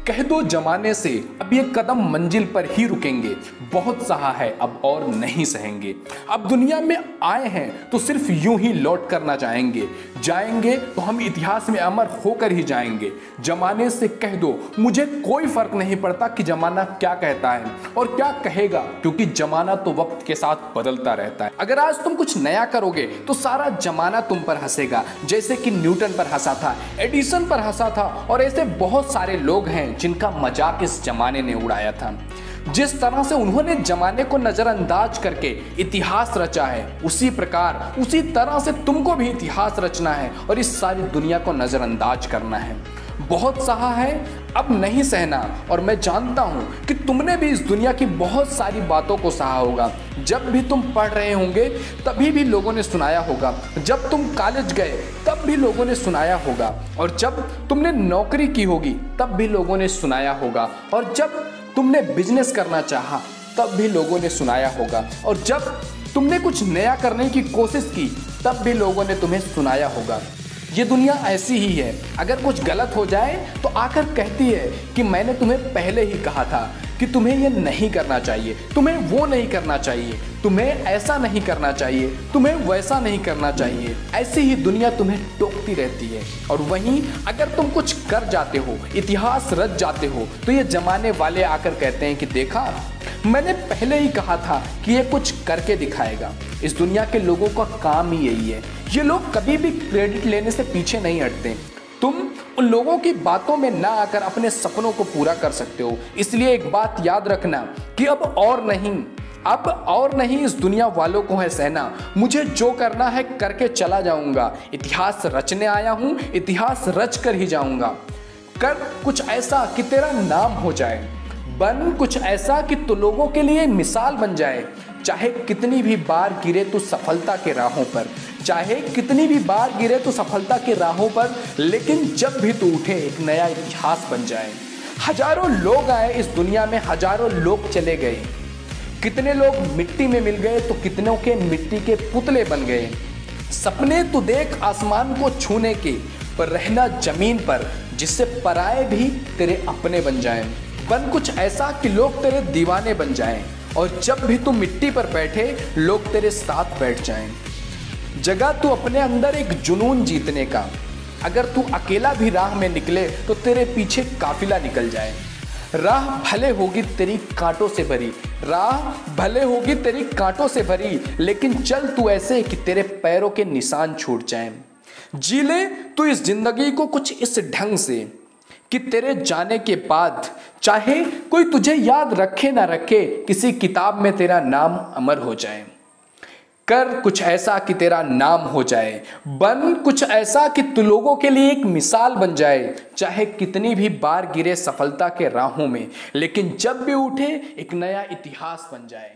कह दो जमाने से अब ये कदम मंजिल पर ही रुकेंगे, बहुत सहा है अब और नहीं सहेंगे। अब दुनिया में आए हैं तो सिर्फ यूं ही लौट कर ना जाएंगे, जाएंगे तो हम इतिहास में अमर होकर ही जाएंगे। जमाने से कह दो मुझे कोई फर्क नहीं पड़ता कि जमाना क्या कहता है और क्या कहेगा, क्योंकि जमाना तो वक्त के साथ बदलता रहता है। अगर आज तुम कुछ नया करोगे तो सारा जमाना तुम पर हंसेगा, जैसे कि न्यूटन पर हंसा था, एडिसन पर हंसा था और ऐसे बहुत सारे लोग हैं जिनका मजाक इस जमाने ने उड़ाया था। जिस तरह से उन्होंने जमाने को नजरअंदाज करके इतिहास रचा है, उसी प्रकार उसी तरह से तुमको भी इतिहास रचना है और इस सारी दुनिया को नजरअंदाज करना है। बहुत सहा है अब नहीं सहना, और मैं जानता हूं कि तुमने भी इस दुनिया की बहुत सारी बातों को सहा होगा। जब भी तुम पढ़ रहे होंगे तभी भी लोगों ने सुनाया होगा, जब तुम कॉलेज गए तब भी लोगों ने सुनाया होगा, और जब तुमने नौकरी की होगी तब भी लोगों ने सुनाया होगा, और जब तुमने बिजनेस करना चाहा तब भी लोगों ने सुनाया होगा, और जब तुमने कुछ नया करने की कोशिश की तब भी लोगों ने तुम्हें सुनाया होगा। ये दुनिया ऐसी ही है, अगर कुछ गलत हो जाए तो आकर कहती है कि मैंने तुम्हें पहले ही कहा था कि तुम्हें ये नहीं करना चाहिए, तुम्हें वो नहीं करना चाहिए, तुम्हें ऐसा नहीं करना चाहिए, तुम्हें वैसा नहीं करना चाहिए। ऐसी ही दुनिया तुम्हें टोकती रहती है। और वहीं अगर तुम कुछ कर जाते हो, इतिहास रच जाते हो, तो ये जमाने वाले आकर कहते हैं कि देखा मैंने पहले ही कहा था कि ये कुछ करके दिखाएगा। इस दुनिया के लोगों का काम ही यही है, ये लोग कभी भी क्रेडिट लेने से पीछे नहीं हटते। तुम उन लोगों की बातों में ना आकर अपने सपनों को पूरा कर सकते हो। इसलिए एक बात याद रखना कि अब और नहीं इस दुनिया वालों को है सहना। मुझे जो करना है करके चला जाऊंगा। इतिहास रचने आया हूं, इतिहास रच कर ही जाऊंगा। कर कुछ ऐसा कि तेरा नाम हो जाए, बन कुछ ऐसा कि तू लोगों के लिए मिसाल बन जाए। चाहे कितनी भी बार गिरे तू सफलता के राहों पर, चाहे कितनी भी बार गिरे तू सफलता के राहों पर, लेकिन जब भी तू उठे एक नया इतिहास बन जाए। हजारों लोग आए इस दुनिया में, हजारों लोग चले गए, कितने लोग मिट्टी में मिल गए तो कितनों के मिट्टी के पुतले बन गए। सपने तू देख आसमान को छूने के, पर रहना जमीन पर, जिससे पराए भी तेरे अपने बन जाएं। बन कुछ ऐसा कि लोग तेरे दीवाने बन जाएं, और जब भी तू मिट्टी पर बैठे लोग तेरे साथ बैठ जाएं। जगह तू अपने अंदर एक जुनून जीतने का, अगर तू अकेला भी राह में निकले तो तेरे पीछे काफिला निकल जाए। राह भले होगी तेरी कांटों से भरी, राह भले होगी तेरी कांटों से भरी, लेकिन चल तू ऐसे कि तेरे पैरों के निशान छूट जाएं। जी ले तू इस जिंदगी को कुछ इस ढंग से कि तेरे जाने के बाद चाहे कोई तुझे याद रखे ना रखे, किसी किताब में तेरा नाम अमर हो जाए। कर कुछ ऐसा कि तेरा नाम हो जाए, बन कुछ ऐसा कि तू लोगों के लिए एक मिसाल बन जाए। चाहे कितनी भी बार गिरे सफलता के राहों में, लेकिन जब भी उठे एक नया इतिहास बन जाए।